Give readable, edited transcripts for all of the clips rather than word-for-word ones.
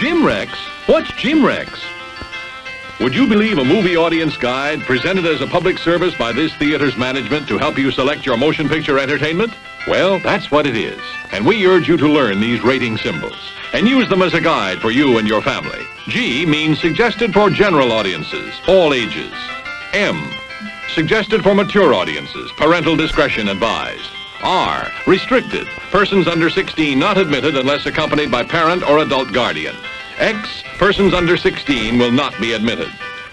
Jim Rex? What's Jim Rex? Would you believe a movie audience guide presented as a public service by this theater's management to help you select your motion picture entertainment? Well, that's what it is. And we urge you to learn these rating symbols and use them as a guide for you and your family. G means suggested for general audiences, all ages. M, suggested for mature audiences, parental discretion advised. R, restricted, persons under 16 not admitted unless accompanied by parent or adult guardian. X, persons under 16 will not be admitted.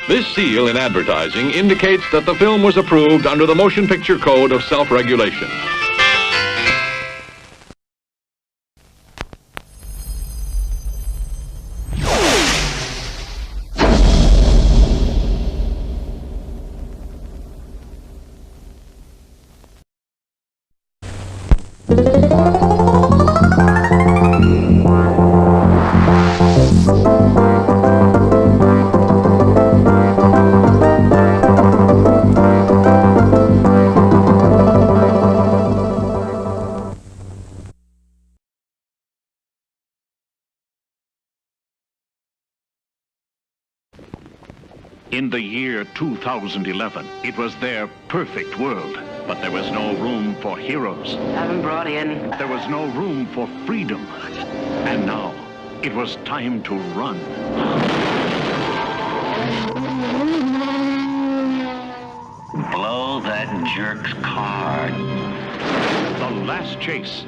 This seal in advertising indicates that the film was approved under the Motion Picture Code of Self-Regulation. In the year 2011, it was their perfect world, but there was no room for heroes. Haven't brought in. There was no room for freedom. And now, it was time to run. Blow that jerk's car. The last chase.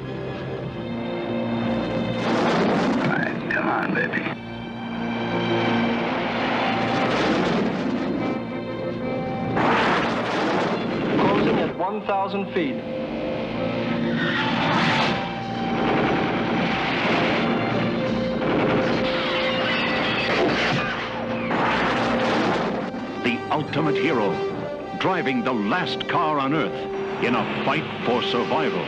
All right, come on, baby. Closing at 1,000 feet. The ultimate hero, driving the last car on Earth in a fight for survival.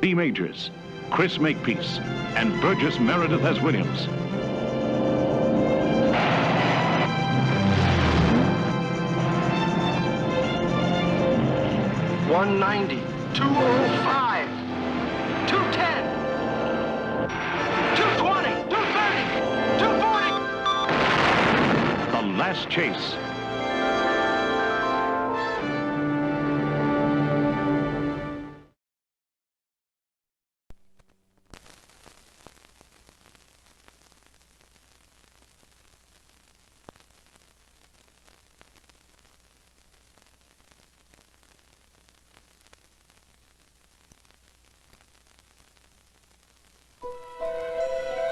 B. Majors, Chris Makepeace, and Burgess Meredith as Williams. $190, $205, $210, $220, $230, $240. The last chase.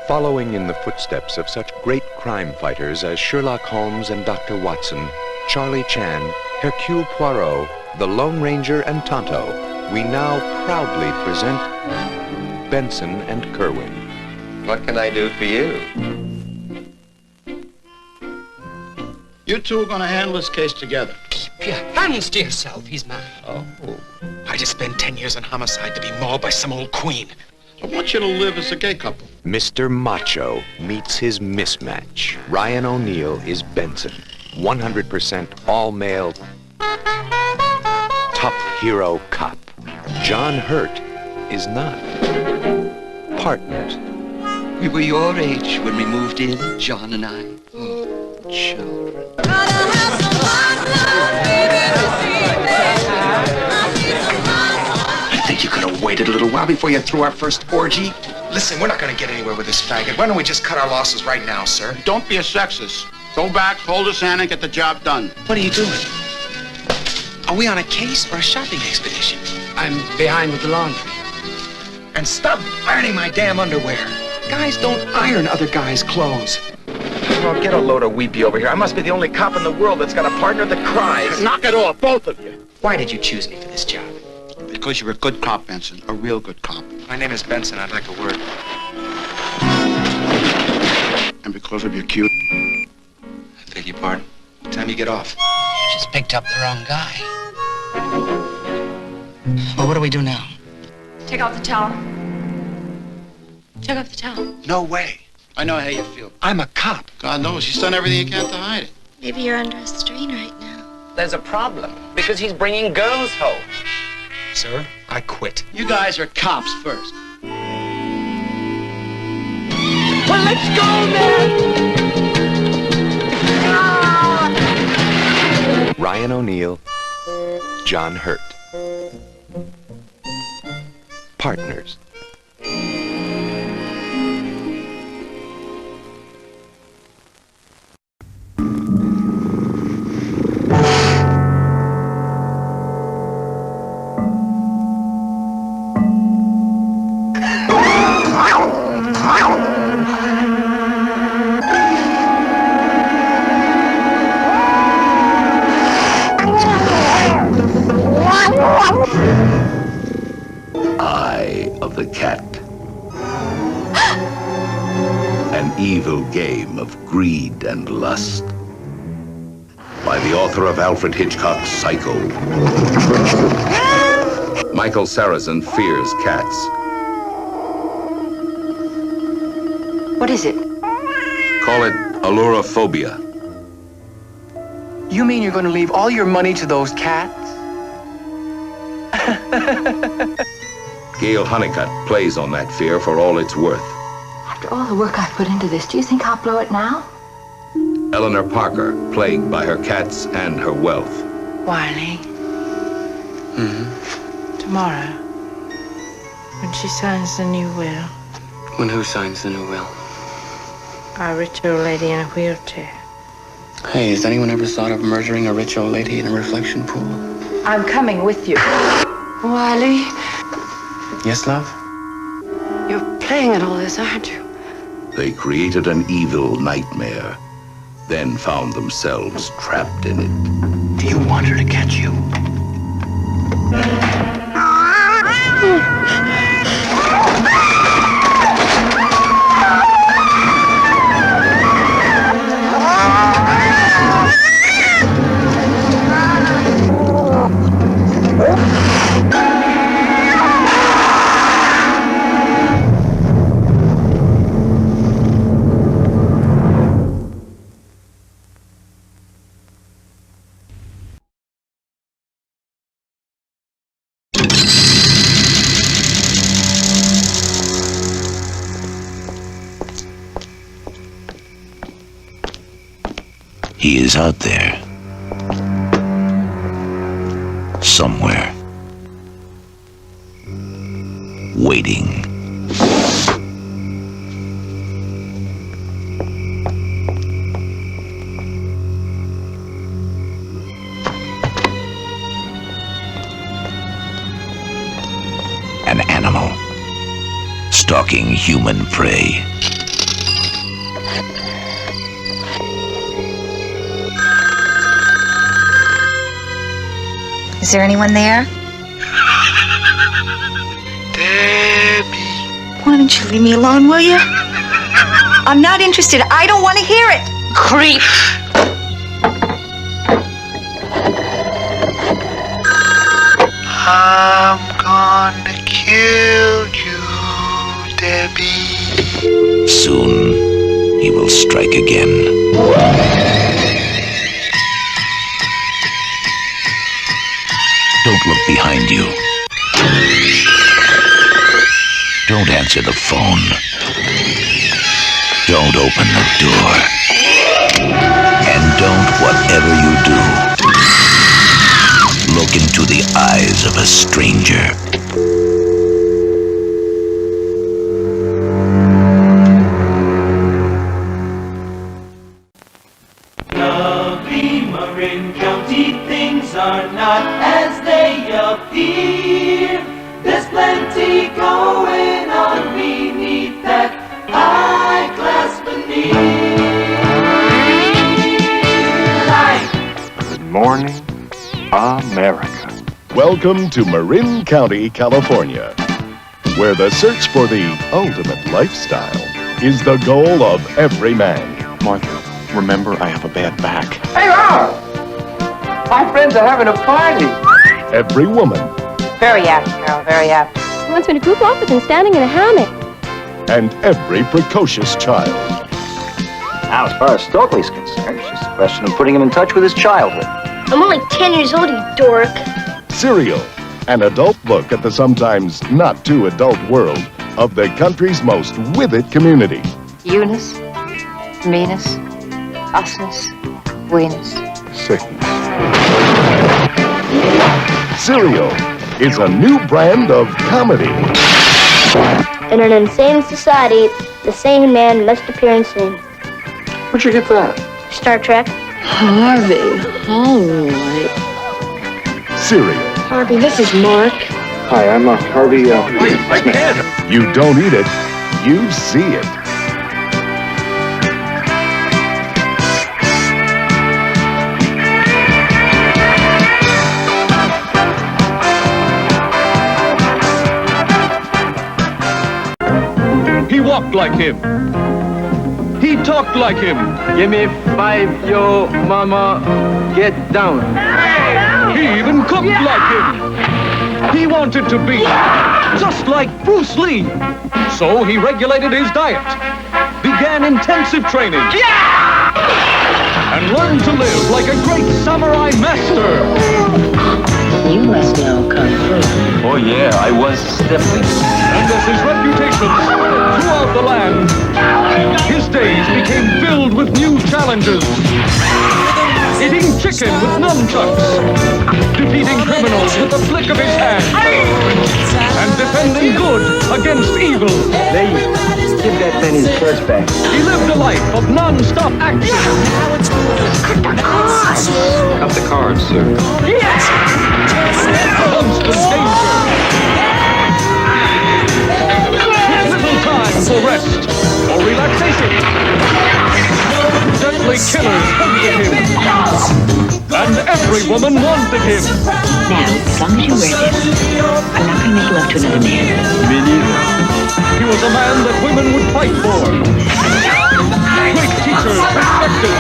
Following in the footsteps of such great crime fighters as Sherlock Holmes and Dr. Watson, Charlie Chan, Hercule Poirot, the Lone Ranger, and Tonto, we now proudly present Benson and Kerwin. What can I do for you? You two are going to handle this case together. Keep your hands to yourself. He's mine. Oh. I just spent 10 years on homicide to be mauled by some old queen. I want you to live as a gay couple. Mr. Macho meets his mismatch. Ryan O'Neal is Benson, 100% all-male tough hero cop. John Hurt is not. Partners. We were your age when we moved in, John and I. Oh, children. I think you could have waited a little while before you threw our first orgy. Listen, we're not going to get anywhere with this faggot. Why don't we just cut our losses right now, sir? Don't be a sexist. Go back, hold his hand, and get the job done. What are you doing? Are we on a case or a shopping expedition? I'm behind with the laundry. And stop ironing my damn underwear. Guys don't iron other guys' clothes. Well, get a load of weepy over here. I must be the only cop in the world that's got a partner that cries. Knock it off, both of you. Why did you choose me for this job? Because you're a good cop, Benson. A real good cop. My name is Benson. I'd like a word. And because of your cute. I beg your pardon. What time you get off? You just picked up the wrong guy. Well, what do we do now? Take off the towel. Take off the towel. No way. I know how you feel. I'm a cop. God knows, he's done everything he can to hide it. Maybe you're under a strain right now. There's a problem, because he's bringing girls home. Sir, I quit. You guys are cops first. Well, let's go, man! Ryan O'Neal, John Hurt. Partners. Eye of the Cat. An evil game of greed and lust. By the author of Alfred Hitchcock's Psycho. Michael Sarrazin fears cats. What is it? Call it allurophobia. You mean you're going to leave all your money to those cats? Gail Honeycutt plays on that fear for all it's worth. After all the work I've put into this, do you think I'll blow it now? Eleanor Parker, plagued by her cats and her wealth. Wiley. Tomorrow, when she signs the new will. When who signs the new will? A rich old lady in a wheelchair. Hey, has anyone ever thought of murdering a rich old lady in a reflection pool? I'm coming with you. Wiley, Yes, love? you're playing at all this, aren't you? They created an evil nightmare, then found themselves trapped in it. Do you want her to catch you? He is out there. Somewhere. Waiting. An animal. Stalking human prey. Is there anyone there? Debbie. Why don't you leave me alone, will you? I'm not interested. I don't want to hear it. Creep. I'm gonna kill you, Debbie. Soon, he will strike again. Don't look behind you. Don't answer the phone. Don't open the door. And don't, whatever you do, look into the eyes of a stranger. Lovely Marin County, things are not as they appear. There's plenty going on beneath that high-class veneer. Good morning, America. Welcome to Marin County, California, where the search for the ultimate lifestyle is the goal of every man. Martha, remember I have a bad back. Hey, Raoul! My friends are having a party. Every woman. Very apt, Carol, very apt. He wants me to goof off with him standing in a hammock. And every precocious child. Now, as far as Stokely's concerned, it's just a question of putting him in touch with his childhood. I'm only 10 years old, you dork. Serial, an adult look at the sometimes not too adult world of the country's most withered community. Eunice, meanness, usness, weeness. Sickness. Serial is a new brand of comedy. In an insane society, the sane man must appear insane. Where'd you get that? Star Trek. Harvey, all right. Serial. Harvey, this is Mark. Hi, I'm Harvey. You don't eat it, you see it. He walked like him. He talked like him. Give me 5, yo, mama, get down. He even cooked like him. He wanted to be just like Bruce Lee. So he regulated his diet, began intensive training, and learned to live like a great samurai master. You must know Kung Fu. Oh, yeah, I was stiffly. And as his reputation spread throughout the land, his days became filled with new challenges. Eating chicken with nunchucks, defeating criminals with the flick of his hand, and defending good against evil. Lady, give that man his purse back. He lived a life of non-stop action. Up the cards, sir. Constant danger. Little time for rest or relaxation. Deadly killers hated him, and every woman wanted him. Now, as long as you wear this, I'm not going to make love to another man. Me neither. He was a man that women would fight for. Great teachers respected,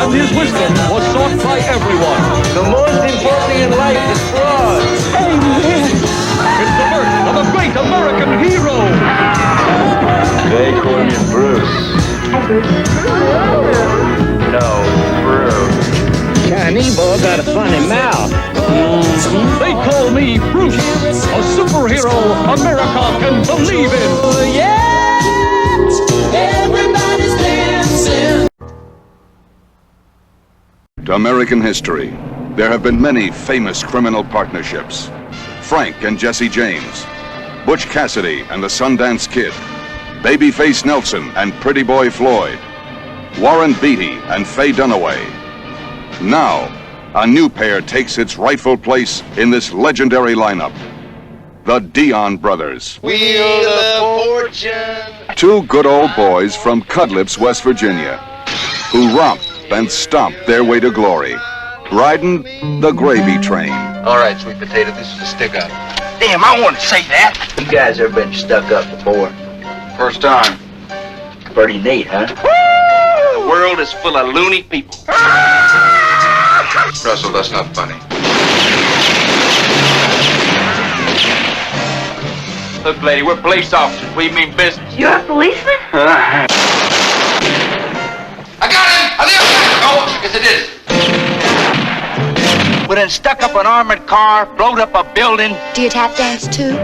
and his wisdom was sought by everyone. The most important thing in life is fraud. Amen. It's the birth of a great American hero. They call me Bruce. No, Bruce. Chinese boy got a funny mouth. They call me Bruce, a superhero America can believe in. Everybody's dancing. To American history, there have been many famous criminal partnerships. Frank and Jesse James, Butch Cassidy and the Sundance Kid, Babyface Nelson and Pretty Boy Floyd, Warren Beatty and Faye Dunaway. Now, a new pair takes its rightful place in this legendary lineup. The Dion Brothers. Wheel of Fortune. Two good old boys from Cudlips, West Virginia, who romp and stomp their way to glory, riding the gravy train. All right, sweet potato, this is a stick-up. Damn, I want to say that. You guys ever been stuck up before? First time. Pretty neat, huh? The world is full of loony people. Russell, that's not funny. Look, lady, we're police officers. We mean business. You're a policeman? I got him! I think I got him! Oh, yes, it is. We done stuck up an armored car, blowed up a building. Do you tap dance too?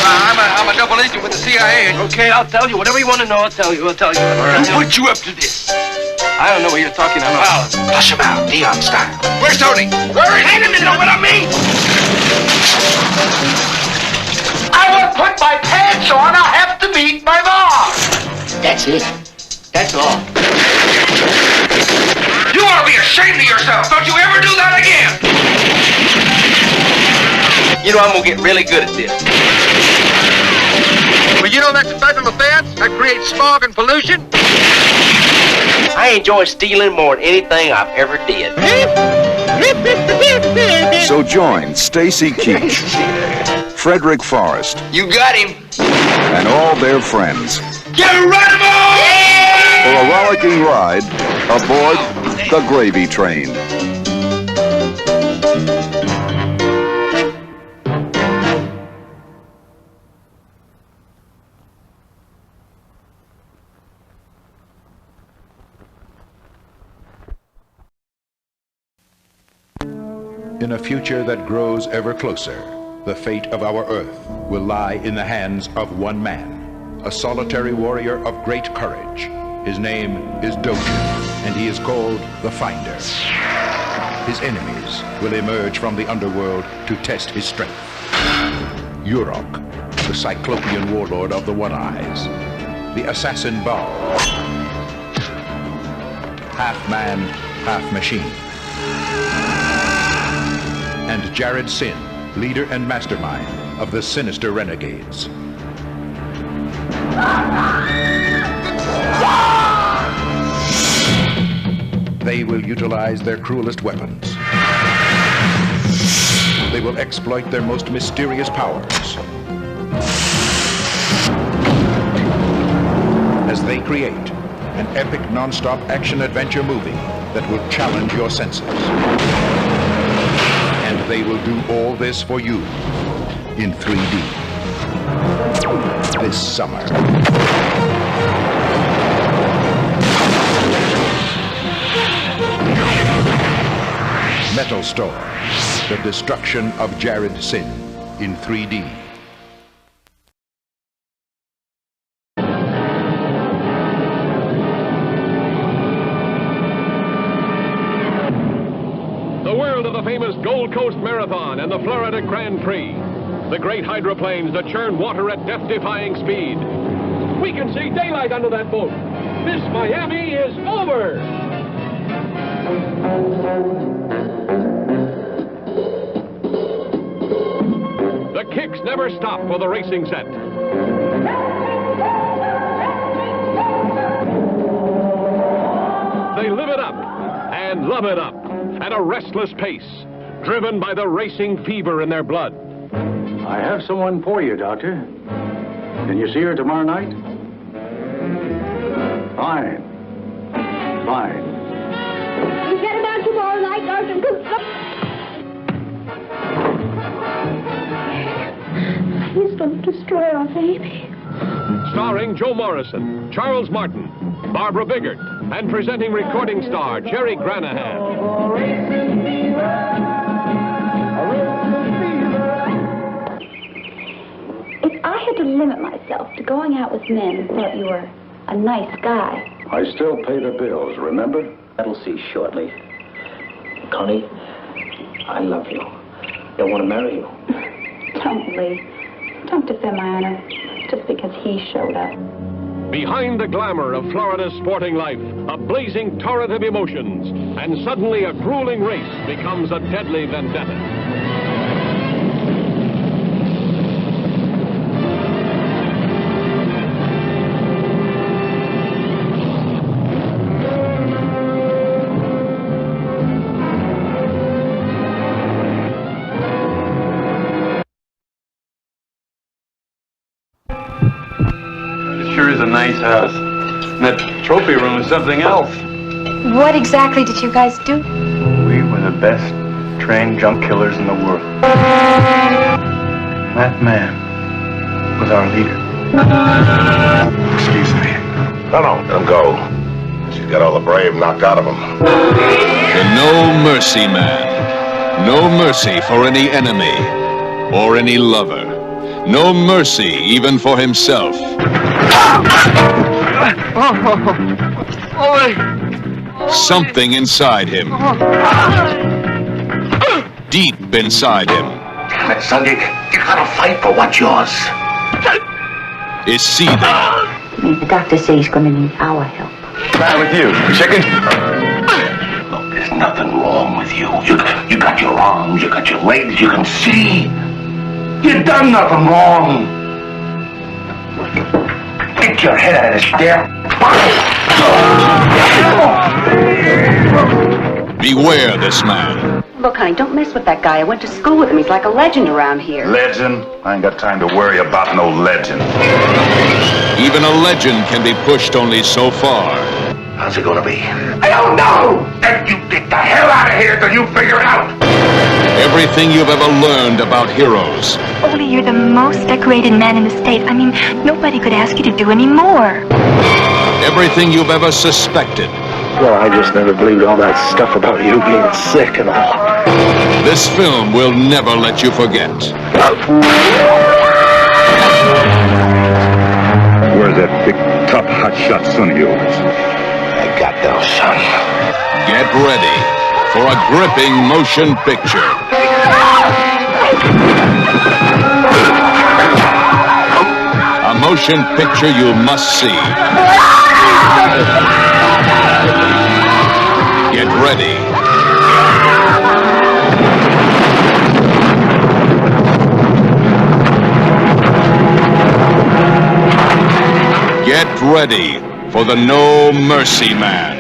I'm a double agent with the CIA. Okay, I'll tell you. Whatever you want to know, I'll tell you. All right. Who put you up to this? I don't know what you're talking about. Well, flush him out, Dion style. Where's Tony? Hurry, let him know what I mean. I will put my pants on. I'll have to meet my boss. That's it. That's all. You ought to be ashamed of yourself. Don't you ever do that again. You know, I'm going to get really good at this. Well, you know that's a federal offense? That creates smog and pollution. I enjoy stealing more than anything I've ever did. So join Stacy Keach, Frederick Forrest, You got him. and all their friends Get rid of him! for a rollicking ride aboard the Gravy Train. In a future that grows ever closer, the fate of our Earth will lie in the hands of one man, a solitary warrior of great courage. His name is Dojin, and he is called the Finder. His enemies will emerge from the underworld to test his strength. Urok, the Cyclopean warlord of the One Eyes, the assassin Baal, half man, half machine, and Jared Sin, leader and mastermind of the sinister renegades. They will utilize their cruelest weapons. They will exploit their most mysterious powers as they create an epic non-stop action-adventure movie that will challenge your senses. And they will do all this for you in 3D this summer. Metal Storm, the destruction of Jared Sin in 3D. The world of the famous Gold Coast Marathon and the Florida Grand Prix. The great hydroplanes that churn water at death-defying speed. We can see daylight under that boat. This Miami is over. The kicks never stop for the racing set. They live it up and love it up at a restless pace, driven by the racing fever in their blood. I have someone for you, Doctor. Can you see her tomorrow night? Fine. Fine. Forget about tomorrow night, Doctor. Please don't destroy our baby. Starring Joe Morrison, Charles Martin, Barbara Biggert, and presenting recording star Jerry Granahan. If I had to limit myself to going out with men who thought you were a nice guy. I still pay the bills, remember? That'll see shortly. Connie, I love you. I want to marry you. Don't, Lee. Don't defend my honor just because he showed up. Behind the glamour of Florida's sporting life, a blazing torrent of emotions, and suddenly a grueling race becomes a deadly vendetta. Sure is a nice house. And that trophy room is something else. What exactly did you guys do? We were the best trained jump killers in the world. That man was our leader. Excuse me. No, let him go. She's got all the brave knocked out of him. The No Mercy Man. No mercy for any enemy or any lover. No mercy even for himself. Something inside him, deep inside him, Damn it, son, you gotta fight for what's yours. is seething. The doctor says he's going to need our help. What's with you, chicken? Look, there's nothing wrong with you. You got your arms, you got your legs, you can see. You done nothing wrong. Get your head out of this damn. Beware this man. Look, honey, don't mess with that guy. I went to school with him. He's like a legend around here. Legend? I ain't got time to worry about no legend. Even a legend can be pushed only so far. How's it gonna be? I don't know! And you get the hell out of here till you figure it out! Everything you've ever learned about heroes. Ole, you're the most decorated man in the state. I mean, nobody could ask you to do any more. Everything you've ever suspected. Well, I just never believed all that stuff about you being sick and all. This film will never let you forget. Where's that big, tough, hotshot son of yours? I got those, son. Get ready for a gripping motion picture. A motion picture you must see. Get ready. Get ready for the No Mercy Man.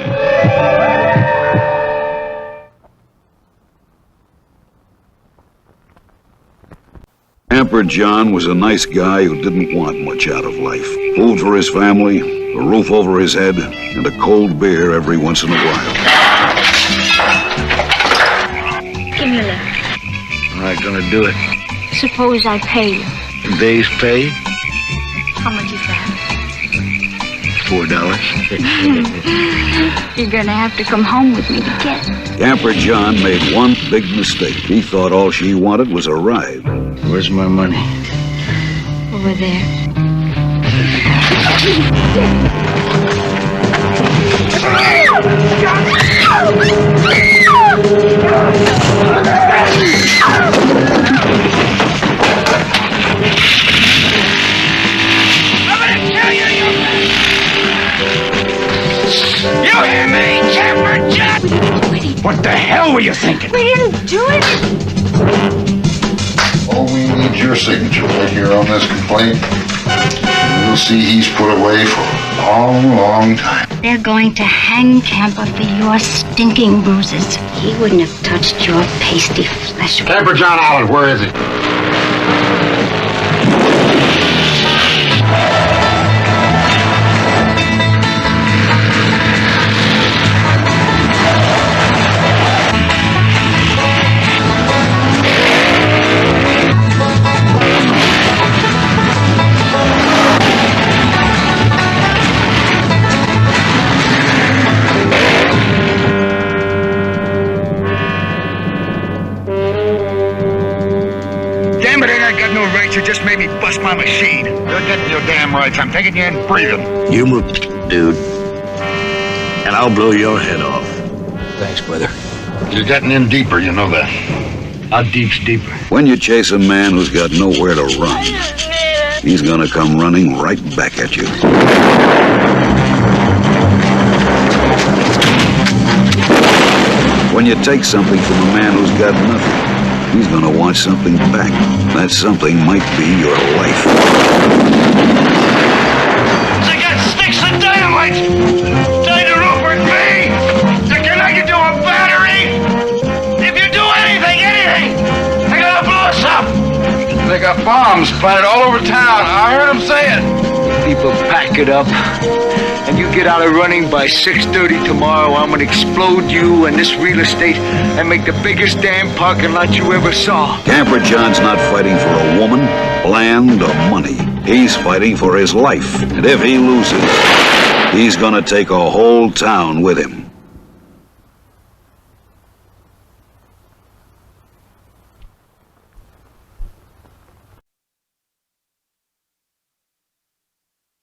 Hamper John was a nice guy who didn't want much out of life. Food for his family, a roof over his head, and a cold beer every once in a while. Give me a lift. I'm not gonna do it. Suppose I pay you. Days pay? How much is that? $4. You're gonna have to come home with me to get it. Hamper John made one big mistake. He thought all she wanted was a ride. Where's my money? Over there. You hear me, Hamper John? What the hell were you thinking? We didn't do it. All we need your signature right here on this complaint. And we'll see he's put away for a long, long time. They're going to hang Camper for your stinking bruises. He wouldn't have touched your pasty flesh. Camper John Allen, where is he? You just made me bust my machine. You're getting your damn rights. I'm taking you in breathing. You move, dude. And I'll blow your head off. Thanks, brother. You're getting in deeper, you know that. How deep's deeper? When you chase a man who's got nowhere to run, he's gonna come running right back at you. When you take something from a man who's got nothing, he's gonna want something back. That something might be your life. They got sticks and dynamite! Tied to Rupert me! They're connected to a battery! If you do anything, they're gonna blow us up! They got bombs planted all over town. I heard them say it. People pack it up. And you get out of running by 6:30 tomorrow, I'm gonna explode you and this real estate and make the biggest damn parking lot you ever saw. Camper John's not fighting for a woman, land, or money. He's fighting for his life. And if he loses, he's gonna take a whole town with him.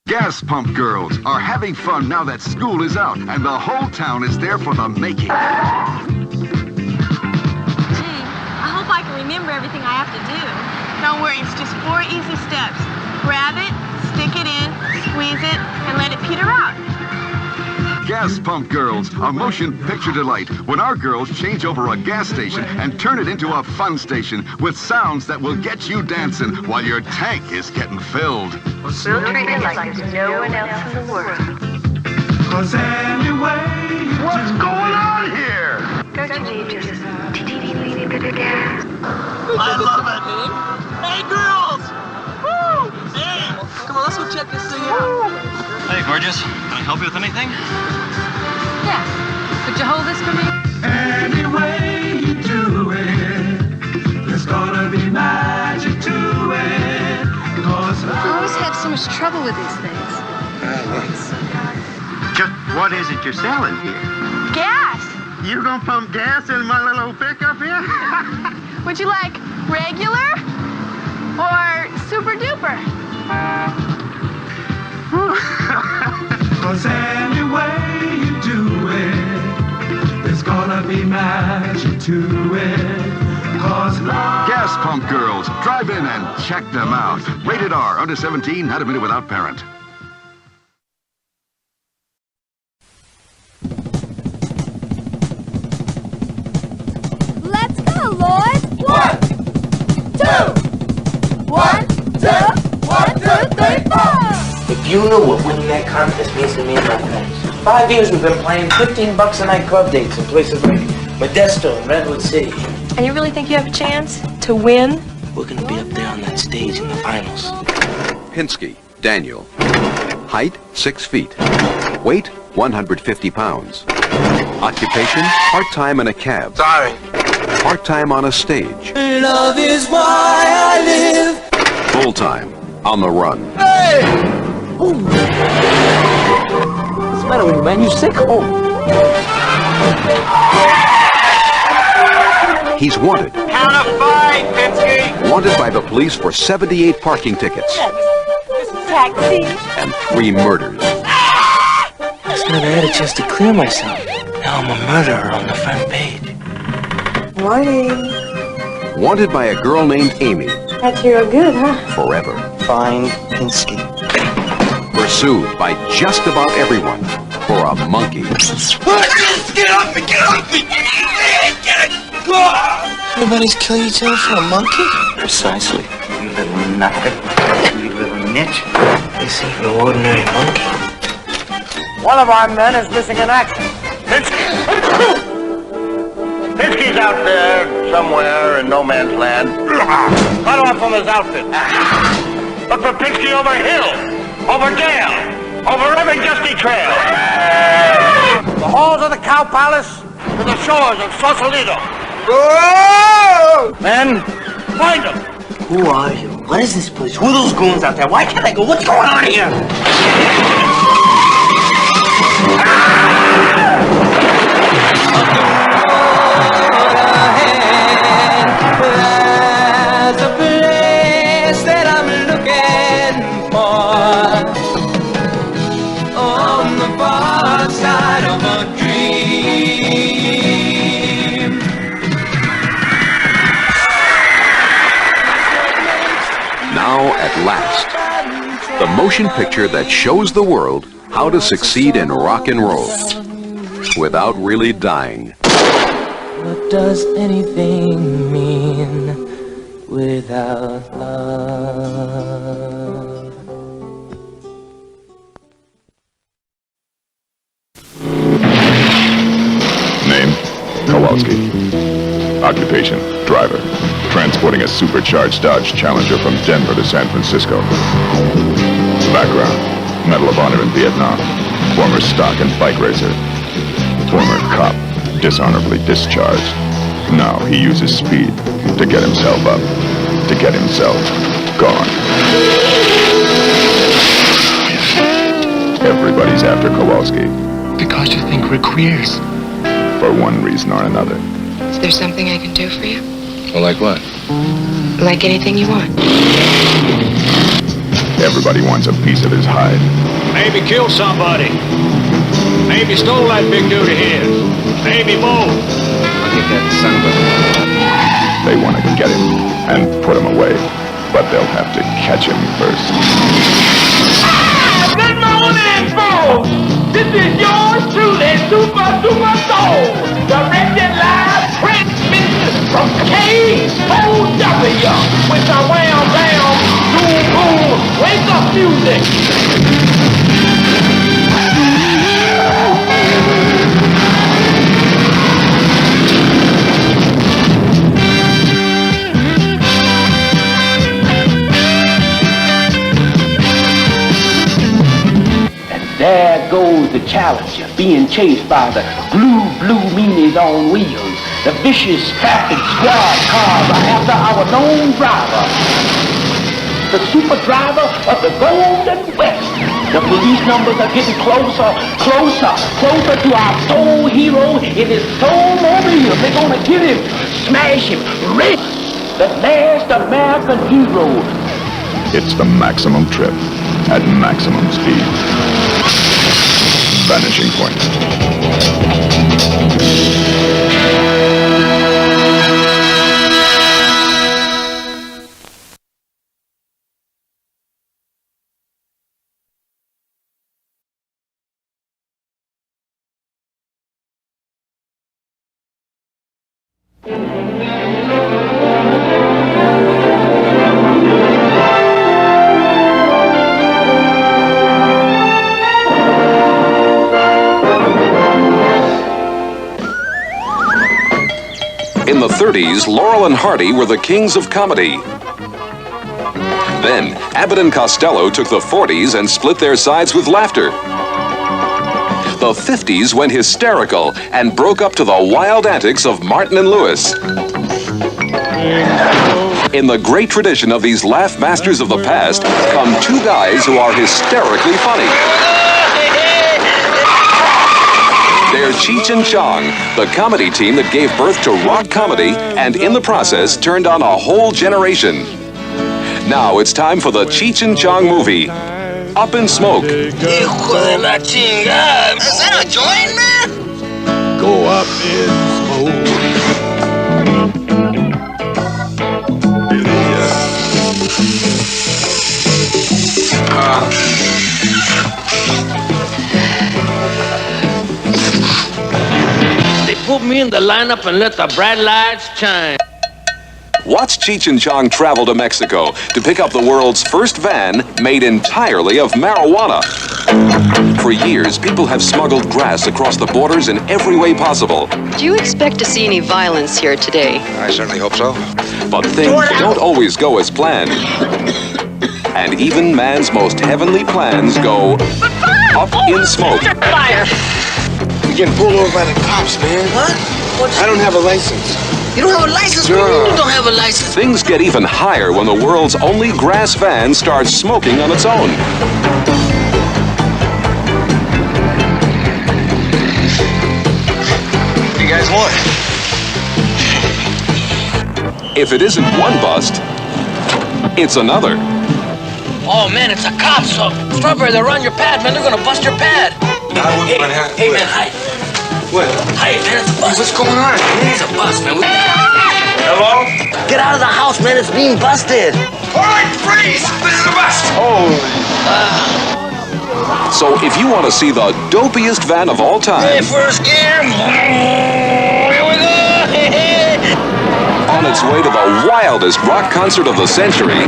Gas pump girls are having fun now that school is out, and the whole town is there for the making. Gee, I hope I can remember everything I have to do. Don't worry, it's just 4 easy steps. Grab it, stick it in, squeeze it, and let it peter out. Gas pump girls, a motion picture delight when our girls change over a gas station and turn it into a fun station with sounds that will get you dancing while your tank is getting filled. We'll treat you like there's no one else in the world. 'Cause anyway, what's going on here? Don't you need just a teeny bit of gas? I love it. Hey, girls! Woo! Hey! Come on, let's go check this thing out. Hey, gorgeous. Can I help you with anything? Yeah. Could you hold this for me? Any way you do it, there's gonna be magic to it. 'Cause I always have so much trouble with these things. Just what is it you're selling here? Gas. You gonna pump gas in my little old pickup here? Would you like regular or super duper? Cause any way you do it, there's gonna be magic to it. Cause love... Gas Pump Girls. Drive in and check them out. Rated R. Under 17. Not admitted without parent. Let's go, Lloyd. 1, 2. 1, 2. 1, 2, 3, 4. If you knew what winning that contest means to me and my friends. 5 years we've been playing $15 a night club dates in places like Modesto and Redwood City. And you really think you have a chance to win? We're gonna be up there on that stage in the finals. Pinsky, Daniel. Height, 6 feet. Weight, 150 pounds. Occupation, part-time in a cab. Sorry. Part-time on a stage. Love is why I live. Full-time, on the run. Hey! What's the matter with you, man? You sick? He's wanted. Count of 5, Pinsky! Wanted by the police for 78 parking tickets. Taxi. And 3 murders. I never had a chance to clear myself. Now I'm a murderer on the front page. Morning. Wanted by a girl named Amy. That's real good, huh? Forever. Find Pinsky. Pursued by just about everyone for a monkey. Get off me! Get off me! Get it! Everybody's killing each other for a monkey? Precisely. You little knocker. You little nitch. This ain't no ordinary monkey. One of our men is missing in action. Pinsky's out there somewhere in no man's land. Cut off from his outfit. Look for Pinsky over hill, over dale, over every dusty trail. The halls of the Cow Palace to the shores of Sausalito. Men, find them. Who are you? What is this place? Who are those goons out there? Why can't I go? What's going on here? There's a place that I'm looking for on the far side of a dream. Now, at last, the motion picture that shows the world how to succeed in rock and roll without really dying. What does anything mean without love? Name, Kowalski. Occupation, driver. Transporting a supercharged Dodge Challenger from Denver to San Francisco. Background, Medal of Honor in Vietnam. Former stock and bike racer. Former cop, dishonorably discharged. Now he uses speed to get himself up, to get himself gone. Everybody's after Kowalski. Because you think we're queers. For one reason or another. Is there something I can do for you? Well, like what? Like anything you want. Everybody wants a piece of his hide. Maybe killed somebody. Maybe stole that big dude of his. Maybe both. I'll get that son of a... They want to get him and put him away, but they'll have to catch him first. Good morning, folks! This is yours truly, Super Soul, directed live transmission from KOW with the wham bam, boom boom, wake up music. There goes the Challenger, being chased by the blue meanies on wheels. The vicious traffic squad cars are after our known driver, the super driver of the Golden West. The police numbers are getting closer to our soul hero in his soul-mobile. They're gonna get him, smash him, rip the last American hero. It's the maximum trip at maximum speed. Vanishing Point. In the 30s, Laurel and Hardy were the kings of comedy. Then, Abbott and Costello took the 40s and split their sides with laughter. The 50s went hysterical and broke up to the wild antics of Martin and Lewis. In the great tradition of these laugh masters of the past come two guys who are hysterically funny. They're Cheech and Chong, the comedy team that gave birth to rock comedy and in the process turned on a whole generation. Now it's time for the Cheech and Chong movie, Up in Smoke. Hijo de la chingada. Is that a joint, man? Go up in smoke. They put me in the lineup and let the bright lights shine. Watch Cheech and Chong travel to Mexico to pick up the world's first van made entirely of marijuana. For years, people have smuggled grass across the borders in every way possible. Do you expect to see any violence here today? I certainly hope so. But things don't always go as planned. And even man's most heavenly plans go up in smoke. Fire! We're getting pulled over by the cops, man. What? I don't have a license. You don't have a license? What do you mean you don't have a license? Things get even higher when the world's only grass van starts smoking on its own. What do you guys want? If it isn't one bust, it's another. Oh, man, it's a cop, so Strawberry, they're on your pad, man. They're gonna bust your pad. Hey, man, hi. What? Hi, man, it's a bus. What's going on? It's a bus, man. Hello? Get out of the house, man. It's being busted. All right, freeze! This is a bus. So if you want to see the dopiest van of all time, Hey, first gear. Here we go. on its way to the wildest rock concert of the century,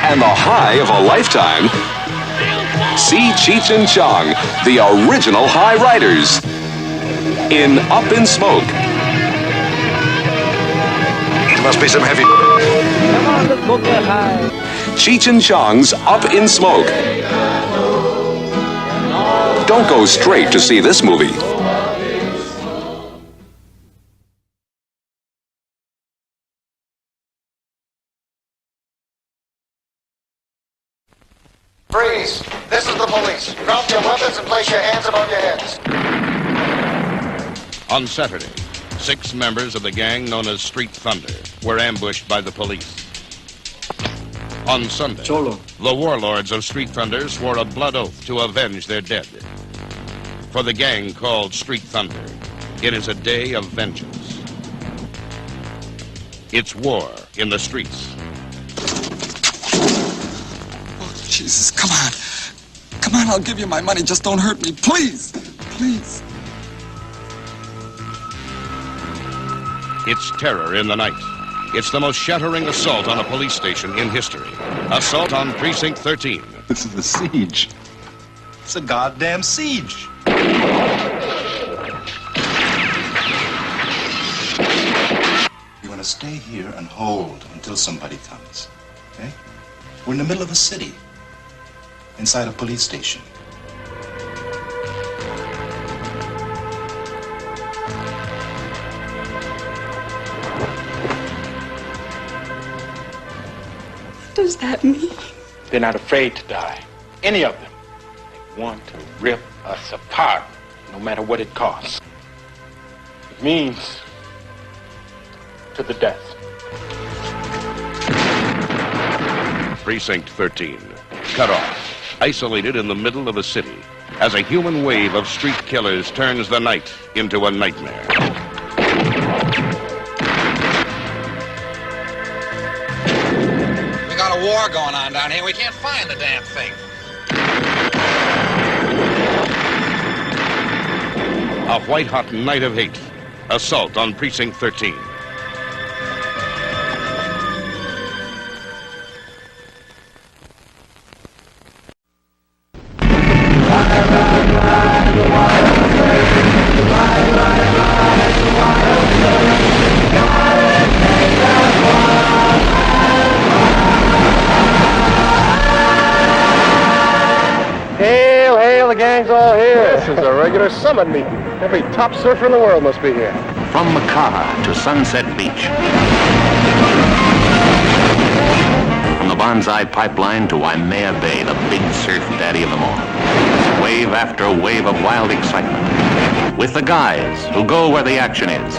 and the high of a lifetime, see Cheech and Chong, the original high riders, in Up in Smoke. It must be some heavy. Come on, let's go get high. Cheech and Chong's Up in Smoke. Don't go straight to see this movie. Freeze! This is the police. Drop your weapons and place your hands above your heads. On Saturday, 6 members of the gang known as Street Thunder were ambushed by the police. On Sunday, the warlords of Street Thunder swore a blood oath to avenge their dead. For the gang called Street Thunder, it is a day of vengeance. It's war in the streets. Jesus, come on. Come on, I'll give you my money. Just don't hurt me, please. Please. It's terror in the night. It's the most shattering assault on a police station in history. Assault on Precinct 13. This is a siege. It's a goddamn siege. You want to stay here and hold until somebody comes, okay? We're in the middle of a city, inside a police station. What does that mean? They're not afraid to die. any of them. They want to rip us apart, no matter what it costs. It means to the death. Precinct 13. Cut off. Isolated in the middle of a city. As a human wave of street killers turns the night into a nightmare. We got a war going on down here. We can't find the damn thing. A white-hot night of hate. Assault on Precinct 13. Hail, hail, the gang's all here. This is a regular summit meeting. Every top surfer in the world must be here. From Makaha to Sunset Beach. From the Banzai Pipeline to Waimea Bay, the big surf daddy of them all. Wave after wave of wild excitement. With the guys who go where the action is.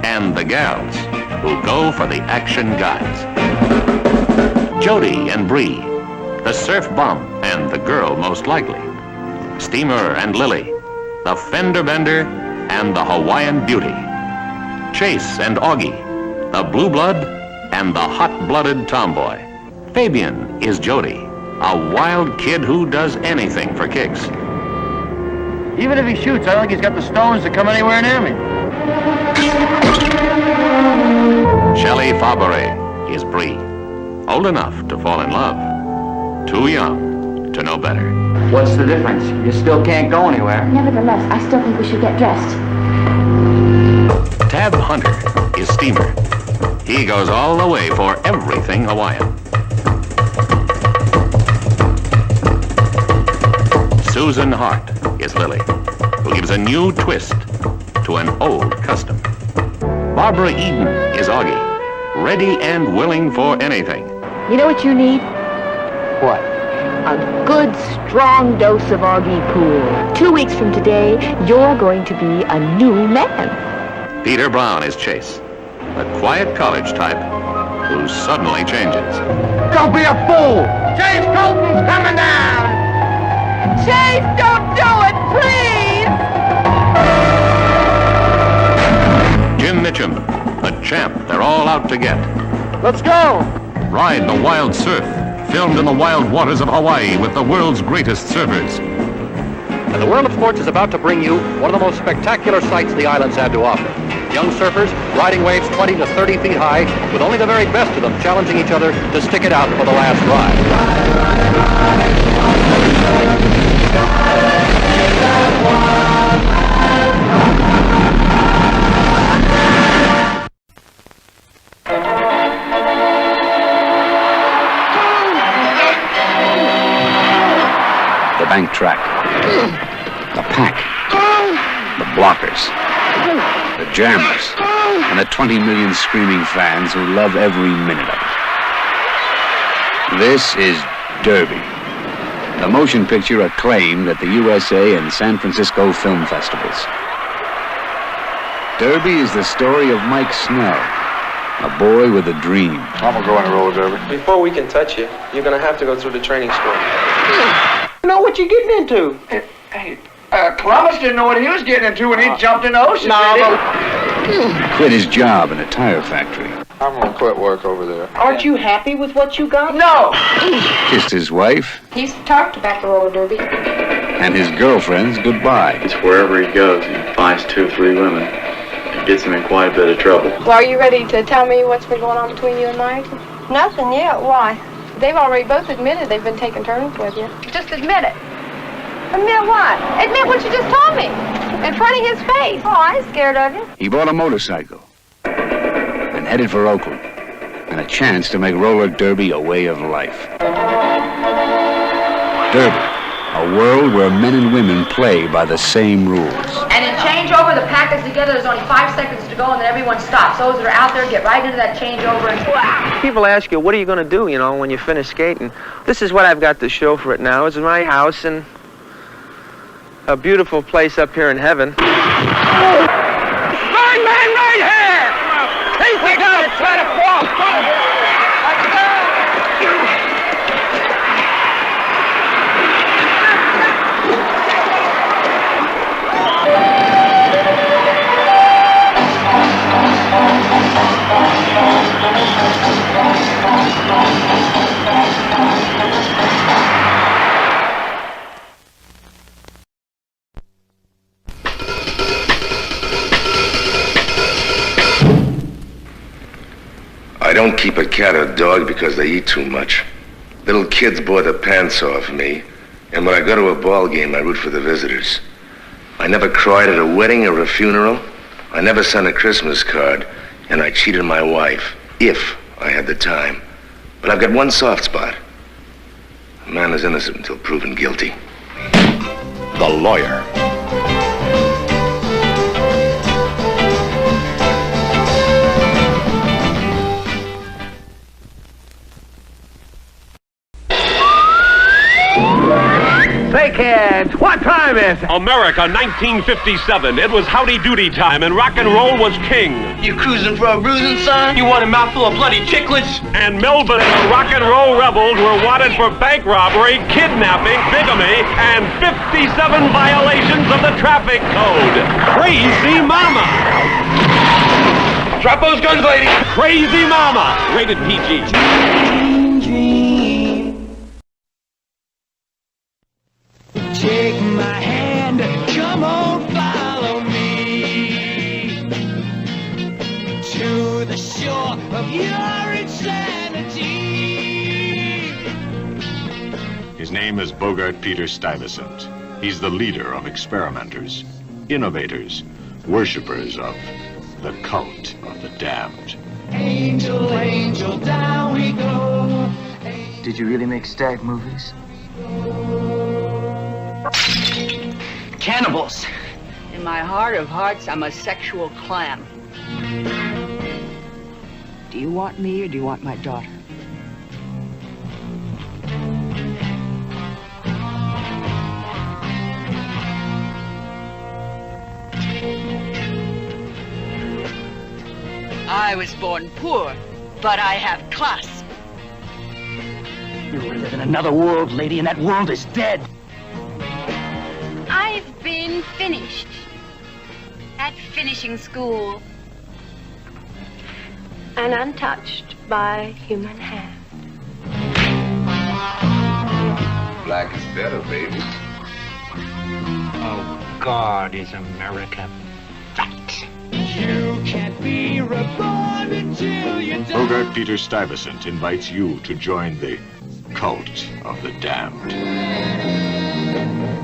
And the gals who go for the action guys. Jody and Bree. The surf bum and the girl most likely. Steamer and Lily. The fender bender and the Hawaiian beauty. Chase and Augie. The blue blood and the hot-blooded tomboy. Fabian is Jody. A wild kid who does anything for kicks. Even if he shoots, I don't think he's got the stones to come anywhere near me. Shelley Fabre is Bree. Old enough to fall in love. Too young to know better. What's the difference? You still can't go anywhere. Nevertheless, I still think we should get dressed. Tab Hunter is Steamer. He goes all the way for everything Hawaiian. Susan Hart is Lily, who gives a new twist to an old custom. Barbara Eden is Augie, ready and willing for anything. You know what you need? What? A good, strong dose of Augie Pool. 2 weeks from today, you're going to be a new man. Peter Brown is Chase, the quiet college type who suddenly changes. Don't be a fool! Chase Colton's coming down! Chase, don't do it, please! Jim Mitchum, the champ they're all out to get. Let's go! Ride the wild surf, filmed in the wild waters of Hawaii with the world's greatest surfers. And the world of sports is about to bring you one of the most spectacular sights the islands have to offer. Young surfers riding waves 20 to 30 feet high, with only the very best of them challenging each other to stick it out for the last ride. The bank track, the pack, the blockers, the jammers, and the 20 million screaming fans who love every minute of it. This is Derby, the motion picture acclaimed at the USA and San Francisco film festivals. Derby is the story of Mike Snell, a boy with a dream. I'm gonna go on a roller derby. Before we can touch you, you're gonna have to go through the training school. You know what you're getting into. Hey, Columbus didn't know what he was getting into when he jumped in the ocean. Quit his job in a tire factory. I'm gonna quit work over there. Aren't you happy with what you got? No! Kissed his wife He's talked about the roller derby. and his girlfriend's goodbye. It's wherever he goes, he finds 2 or 3 women. It gets him in quite a bit of trouble. Well, are you ready to tell me what's been going on between you and Mike? Nothing yet. Why? They've already both admitted they've been taking turns with you. Just admit it. Admit what? Admit what you just told me. In front of his face. Oh, I ain't scared of you. He bought a motorcycle and headed for Oakland, and a chance to make roller derby a way of life. Derby, a world where men and women play by the same rules. And in changeover, the pack is together, there's only 5 seconds to go, and then everyone stops. Those that are out there get right into that changeover and wow. People ask you, what are you going to do, you know, when you finish skating? This is what I've got to show for it now. It's my house and a beautiful place up here in heaven. Right man right here! He's the guy that's trying to fall. I don't keep a cat or a dog because they eat too much. Little kids bore the pants off me, and when I go to a ball game, I root for the visitors. I never cried at a wedding or a funeral. I never sent a Christmas card, and I cheated my wife, if I had the time. But I've got one soft spot. A man is innocent until proven guilty. The Lawyer. Say, kids, what time is it? America, 1957. It was howdy doody time, and rock and roll was king. You cruising for a bruising, son? You want a mouthful of bloody chiclets? And Melbourne and the rock and roll rebels were wanted for bank robbery, kidnapping, bigamy, and 57 violations of the traffic code. Crazy Mama! Drop those guns, lady! Crazy Mama! Rated PG. Take my hand, come on, follow me to the shore of your insanity. His name is Bogart Peter Stuyvesant. He's the leader of experimenters, innovators, worshippers of the cult of the damned. Angel, angel, down we go. Did you really make stag movies? Cannibals. In my heart of hearts, I'm a sexual clam. Do you want me or do you want my daughter? I was born poor, but I have class. You live in another world, lady, and that world is dead. I've been finished at finishing school and untouched by human hand. Black is better, baby. Oh, God, is America right? You can't be reborn until you die. Bogart Peter Stuyvesant invites you to join the cult of the damned.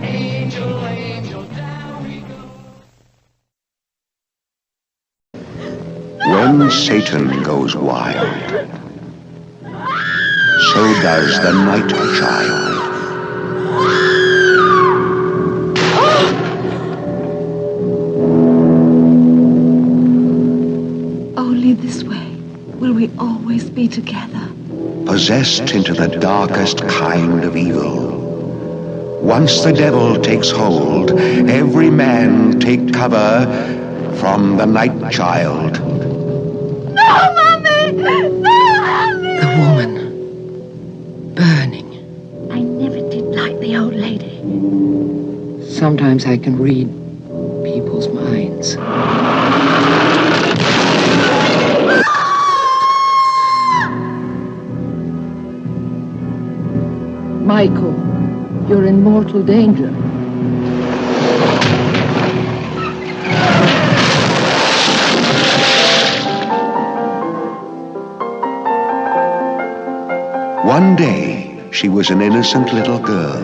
Angel, angel, down we go. When Satan goes wild, so does the night child. Only this way will we always be together. Possessed into the darkest kind of evil. Once the devil takes hold, every man take cover from the night child. No, Mommy! No, Mommy! The woman. Burning. I never did like the old lady. Sometimes I can read people's minds. Michael, you're in mortal danger. One day, she was an innocent little girl.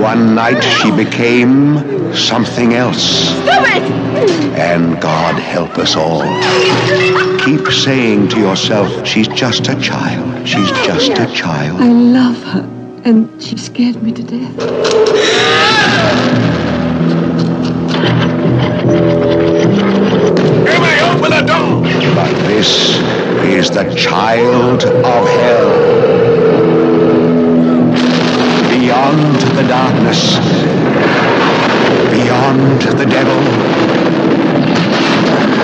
One night, she became something else. Stop it! And God help us all. Keep saying to yourself, she's just a child. She's just a child. I love her. And she scared me to death. You may open the door! But this is the child of hell. Beyond the darkness, beyond the devil,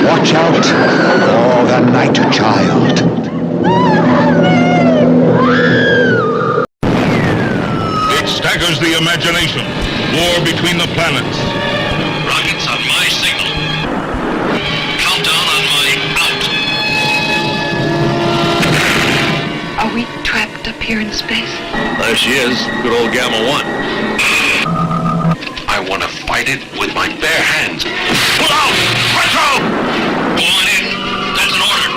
watch out for the night child. It staggers the imagination. War between the planets. Rockets on my signal. Countdown on my out. Are we trapped up here in space? There she is, good old Gamma 1. I want to fight it with my bare hands. Pull out! Retro! Go on in. That's an order.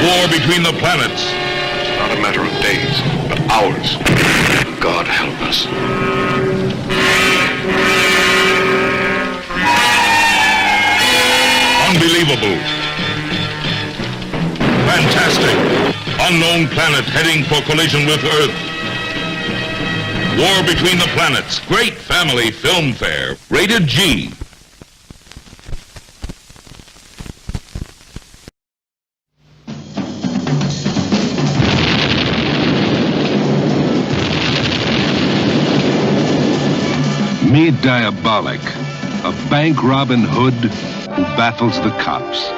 War between the planets. It's not a matter of days, but hours. God help us. Unbelievable. Fantastic. Unknown planet heading for collision with Earth. War between the planets. Great family film fare. Rated G. Meet Diabolic, a bank Robin Hood who baffles the cops.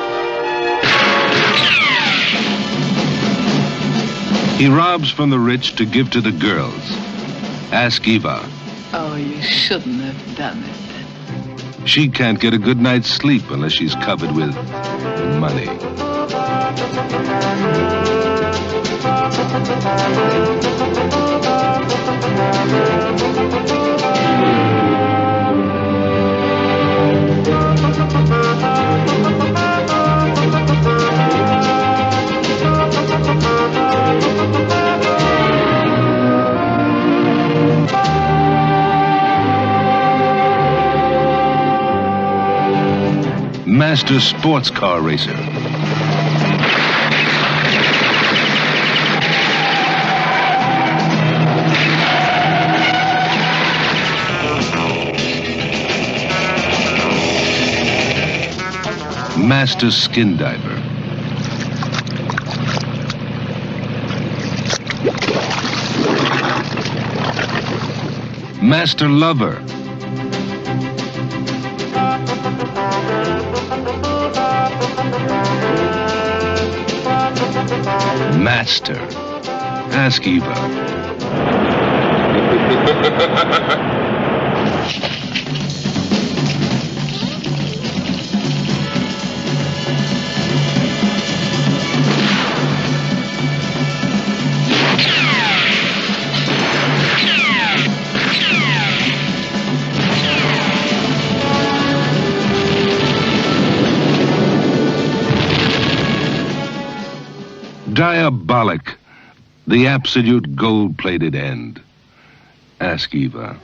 He robs from the rich to give to the girls. Ask Eva. Oh, you shouldn't have done it. She can't get a good night's sleep unless she's covered with money. Master sports car racer. Master skin diver. Master lover. Master. Ask Eva. Diabolic, the absolute gold-plated end. Ask Eva.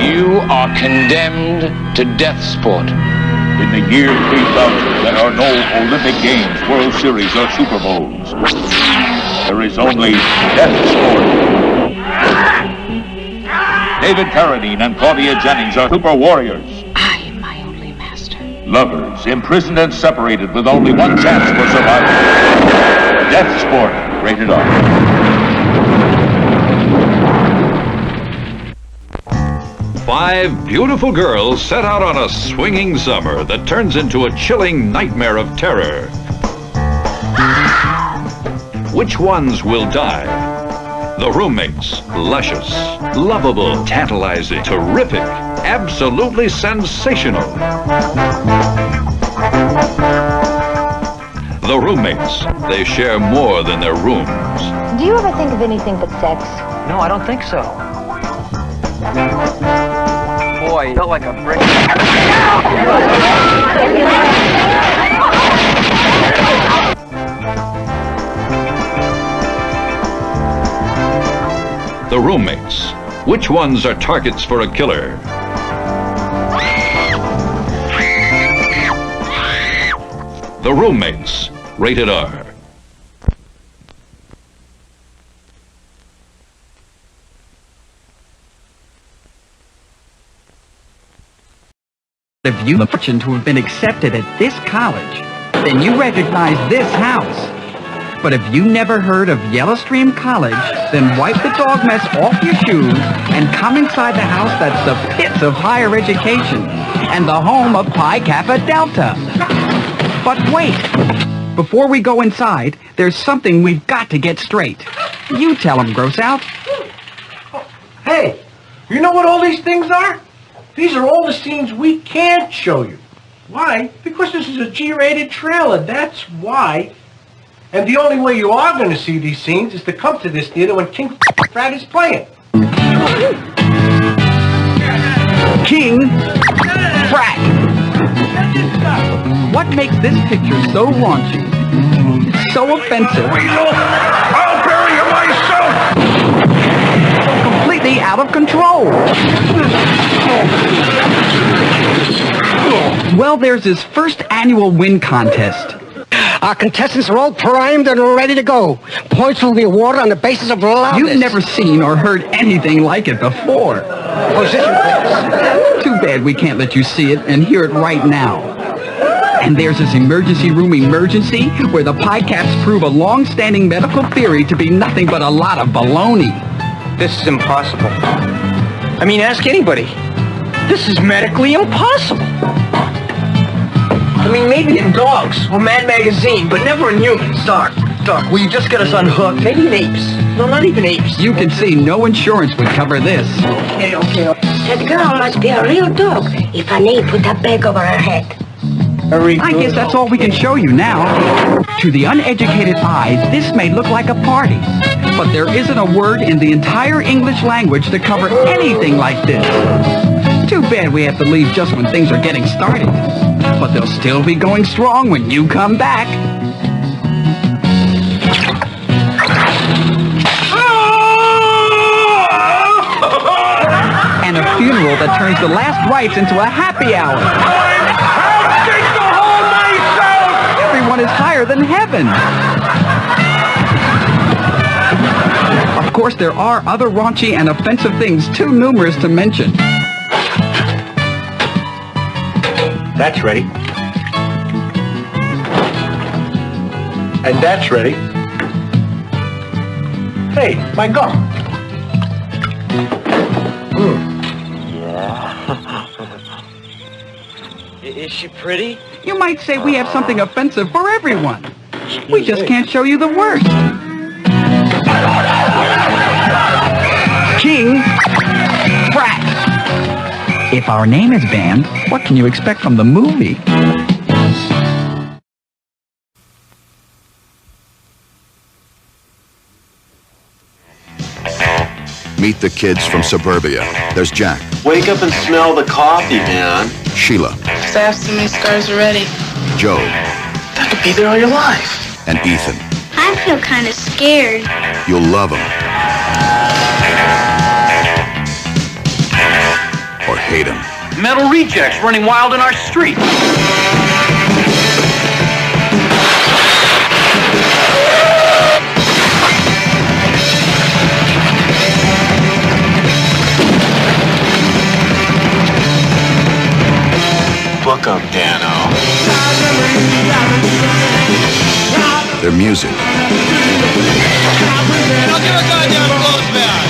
You are condemned to death sport. In the year 3000, there are no Olympic Games, World Series, or Super Bowls. There is only death sport. David Carradine and Claudia Jennings are super warriors. I am my only master. Lovers, imprisoned and separated with only one chance for survival. Death sport, rated R. Five beautiful girls set out on a swinging summer that turns into a chilling nightmare of terror. Which ones will die? The roommates, luscious, lovable, tantalizing, terrific, absolutely sensational. The roommates, they share more than their rooms. Do you ever think of anything but sex? No, I don't think so. Boy, you felt like a brick. The roommates. Which ones are targets for a killer? The roommates. Rated R. If you fortune to have been accepted at this college, then you recognize this house. But if you never heard of Yellowstream College, then wipe the dog mess off your shoes and come inside the house that's the pits of higher education and the home of Pi Kappa Delta. But wait, before we go inside, there's something we've got to get straight. You tell him, Gross Out. Hey, you know what all these things are? These are all the scenes we can't show you. Why? Because this is a G-rated trailer, that's why. And the only way you are going to see these scenes is to come to this theater when King Frat is playing. King Frat. What makes this picture so raunchy, so offensive, I'll bury you myself! so completely out of control? Well, there's his first annual win contest. Our contestants are all primed and ready to go. Points will be awarded on the basis of loudness. You've never seen or heard anything like it before. Position, please. Too bad we can't let you see it and hear it right now. And there's this emergency room emergency where the Pi Caps prove a long-standing medical theory to be nothing but a lot of baloney. This is impossible. I mean, ask anybody. This is medically impossible. I mean, maybe in dogs or Mad Magazine, but never in humans. Doc, will you just get us unhooked? Maybe in apes. No, not even apes. You can see no insurance would cover this. Okay. That girl must be a real dog if an ape put a bag over her head. I guess that's all we can show you now. To the uneducated eye, this may look like a party, but there isn't a word in the entire English language to cover anything like this. Too bad we have to leave just when things are getting started. But they'll still be going strong when you come back. And a funeral that turns the last rites into a happy hour. Everyone is higher than heaven. Of course, there are other raunchy and offensive things too numerous to mention. That's ready. And that's ready. Hey, my gum. Is she pretty? You might say we have something offensive for everyone. We just can't show you the worst. King Frat. If our name is banned, what can you expect from the movie? Meet the kids from Suburbia. There's Jack. Wake up and smell the coffee, man. Sheila. I have so many scars already. Joe. That could be there all your life. And Ethan. I feel kind of scared. You'll love them. Or hate them. Metal rejects running wild in our street. Book up, Dano. Their music. I'll give a goddamn close back.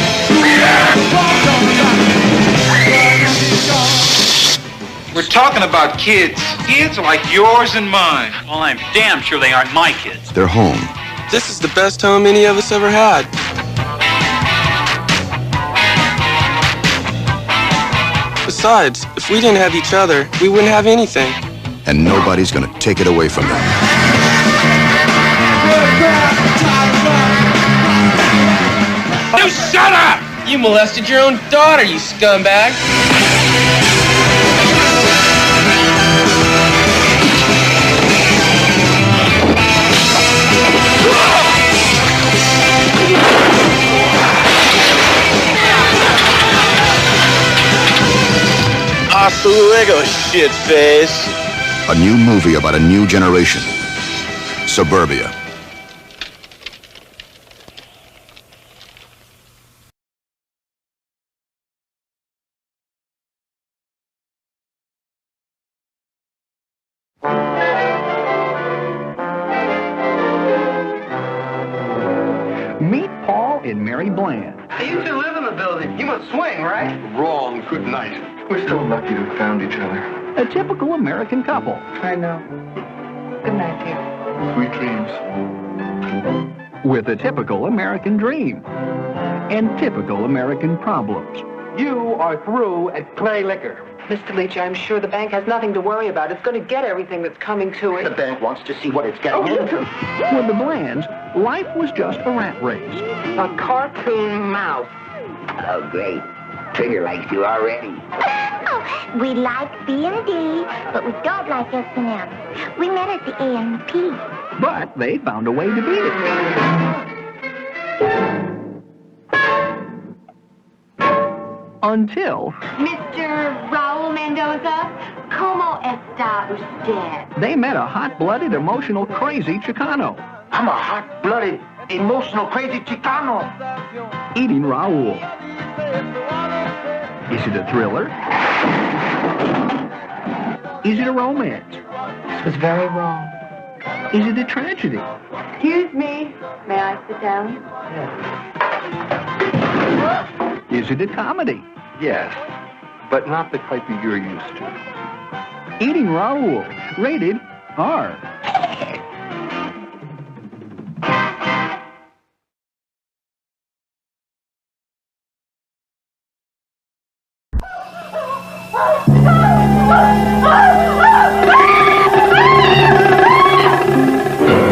We're talking about kids. Kids like yours and mine. Well, I'm damn sure they aren't my kids. Their home. This is the best home any of us ever had. Besides, if we didn't have each other, we wouldn't have anything. And nobody's gonna take it away from them. You shut up! You molested your own daughter, you scumbag! Luego, shitface. A new movie about a new generation. Suburbia. Meet Paul and Mary Bland. Hey, you two live in the building. You must swing, right? Wrong. Good night. We're still lucky to have found each other. A typical American couple. I know. Good night, dear. Sweet dreams. With a typical American dream. And typical American problems. You are through at Clay Liquor. Mr. Leach, I'm sure the bank has nothing to worry about. It's going to get everything that's coming to it. The bank wants to see what it's getting into. With the Blands, life was just a rat race. A cartoon mouse. Oh, great. Trigger likes you already. We like B&D, but we don't like S&M. We met at the A&P. But they found a way to beat it. Until Mr. Raoul Mendoza, como está usted? they met a hot-blooded, emotional, crazy Chicano. I'm a hot-blooded, emotional, crazy Chicano. Eating Raoul. Is it a thriller? Is it a romance? This was very wrong. Is it a tragedy? Excuse me. May I sit down? Is it a comedy? Yes, but not the type that you're used to. Eating Raoul, rated R.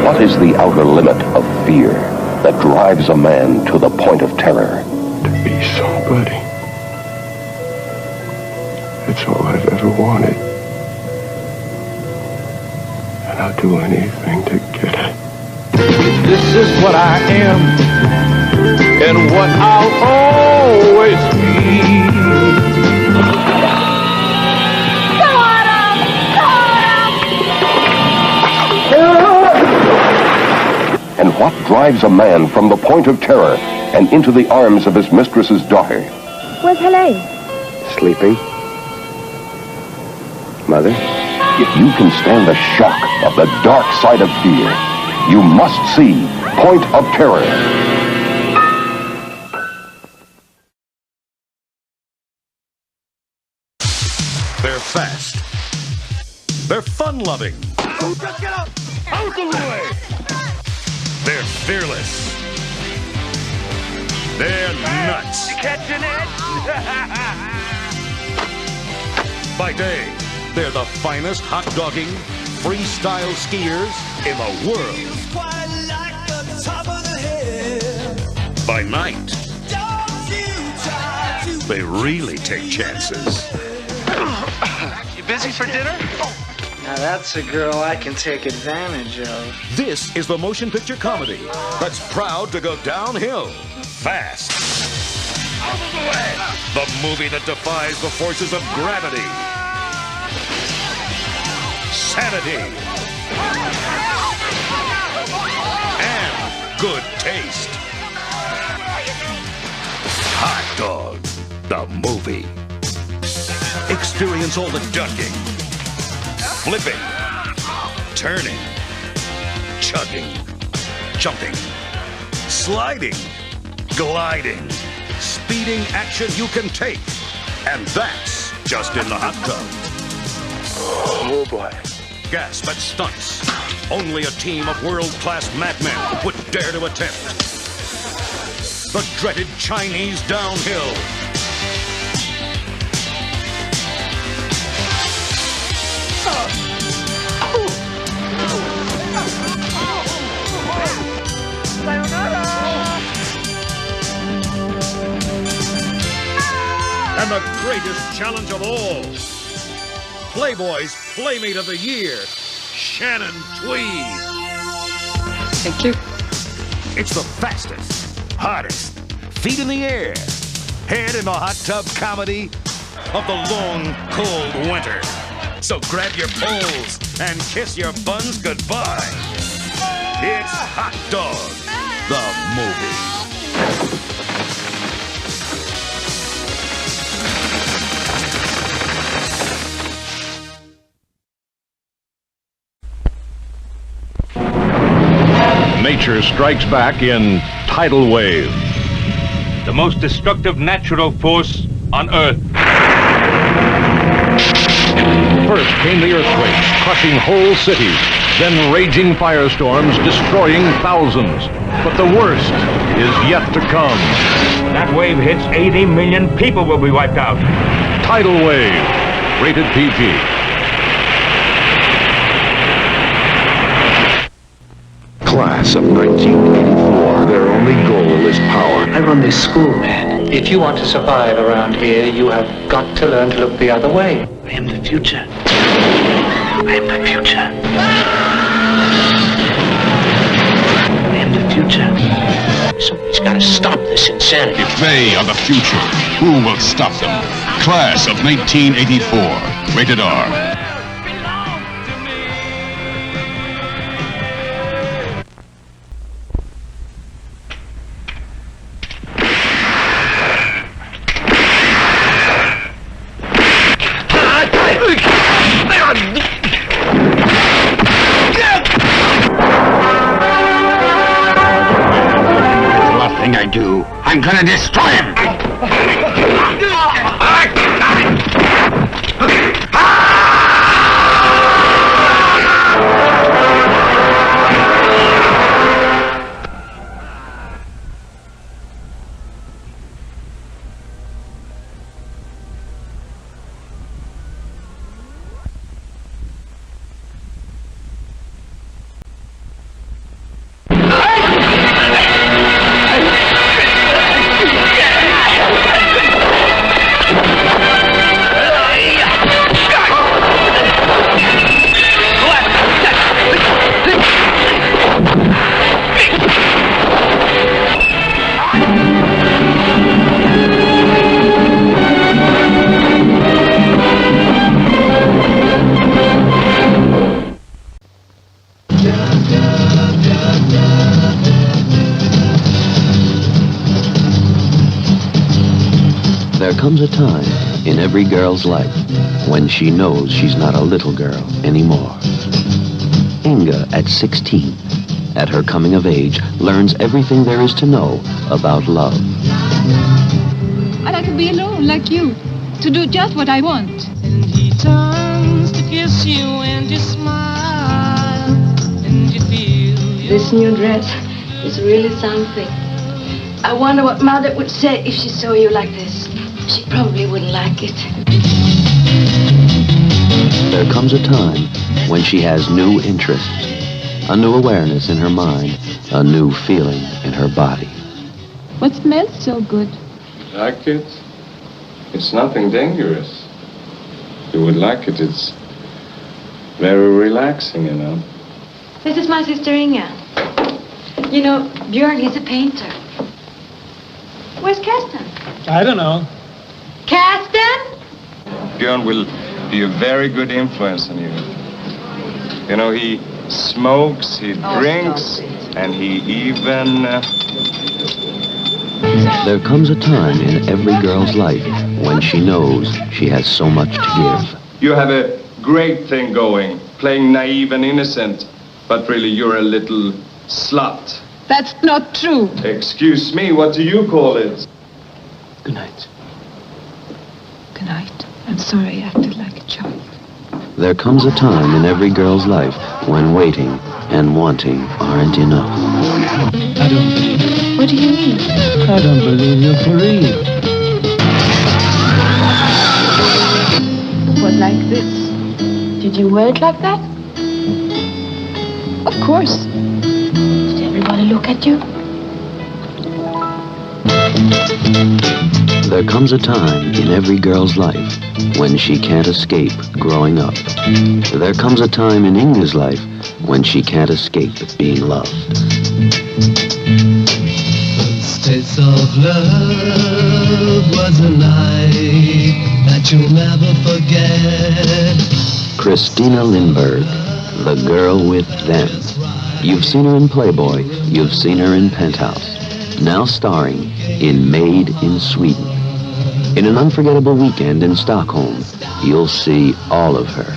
What is the outer limit of fear that drives a man to the point of terror? To be somebody. It's all I've ever wanted. And I'll do anything to get it. This is what I am, and what I'll always be. And what drives a man from the point of terror and into the arms of his mistress's daughter? Where's Helene? Sleeping. Mother? If you can stand the shock of the dark side of fear, you must see Point of Terror. They're fast. They're fun-loving. Just get up! Out of the way! They're fearless. They're nuts. You catching it? By day, they're the finest hot-dogging, freestyle skiers in the world. By night, they really take chances. You busy for dinner? Now that's a girl I can take advantage of. This is the motion picture comedy that's proud to go downhill fast. Out of the way! The movie that defies the forces of gravity, sanity, and good taste. Hot Dog, the movie. Experience all the ducking, flipping, turning, chugging, jumping, sliding, gliding, speeding action you can take. And that's just in the hot tub. Oh, boy. Gasp at stunts. Only a team of world-class madmen would dare to attempt. The dreaded Chinese downhill. And the greatest challenge of all, Playboy's Playmate of the Year, Shannon Tweed. Thank you. It's the fastest, hottest, feet in the air, head in the hot tub comedy of the long, cold winter. So grab your poles and kiss your buns goodbye. It's Hot Dog, the movie. Nature strikes back in Tidal Wave. The most destructive natural force on Earth. First came the earthquakes, crushing whole cities. Then raging firestorms, destroying thousands. But the worst is yet to come. That wave hits 80 million people will be wiped out. Tidal Wave, rated PG. Class of 1984, their only goal is power. I run this school, man. If you want to survive around here, you have got to learn to look the other way. I am the future. I am the future. I am the future. Somebody's got to stop this insanity. If they are the future, who will stop them? Class of 1984, rated R. I'm gonna destroy him! There comes a time in every girl's life when she knows she's not a little girl anymore. Inga, at 16, at her coming of age, learns everything there is to know about love. I like to be alone, like you, to do just what I want. And he turns to kiss you and you smile and you feel This new dress is really something. I wonder what Mother would say if she saw you like this. She probably wouldn't like it. There comes a time when she has new interests, a new awareness in her mind, a new feeling in her body. What smells so good? Like it? It's nothing dangerous. You would like it. It's very relaxing, you know. This is my sister Inga. You know, Björn, he's a painter. Where's Karsten? I don't know. Karsten? Björn will be a very good influence on you. You know, he smokes, he drinks, and he even... There comes a time in every girl's life when she knows she has so much to give. You have a great thing going, playing naive and innocent, but really you're a little slut. That's not true. Excuse me, what do you call it? Good night. Good night. I'm sorry I acted like a child. There comes a time in every girl's life when waiting and wanting aren't enough. I don't believe it. What do you mean? I don't believe you're for real. It was like this. Did you wear it like that? Of course. Did everybody look at you? There comes a time in every girl's life when she can't escape growing up. There comes a time in Inga's life when she can't escape being loved. taste of love was a night that you'll never forget. Christina Lindbergh, the girl with them. You've seen her in Playboy, you've seen her in Penthouse. Now starring in Maid in Sweden. In an unforgettable weekend in Stockholm, you'll see all of her.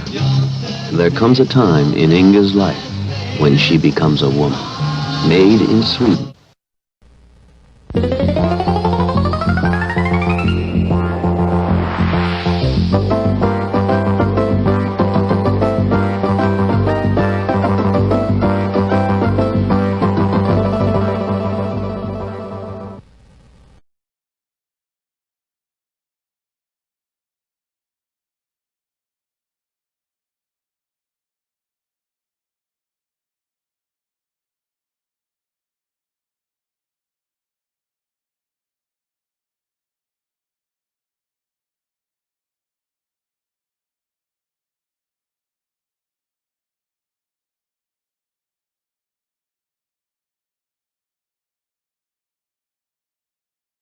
There comes a time in Inga's life when she becomes a woman. Maid in Sweden.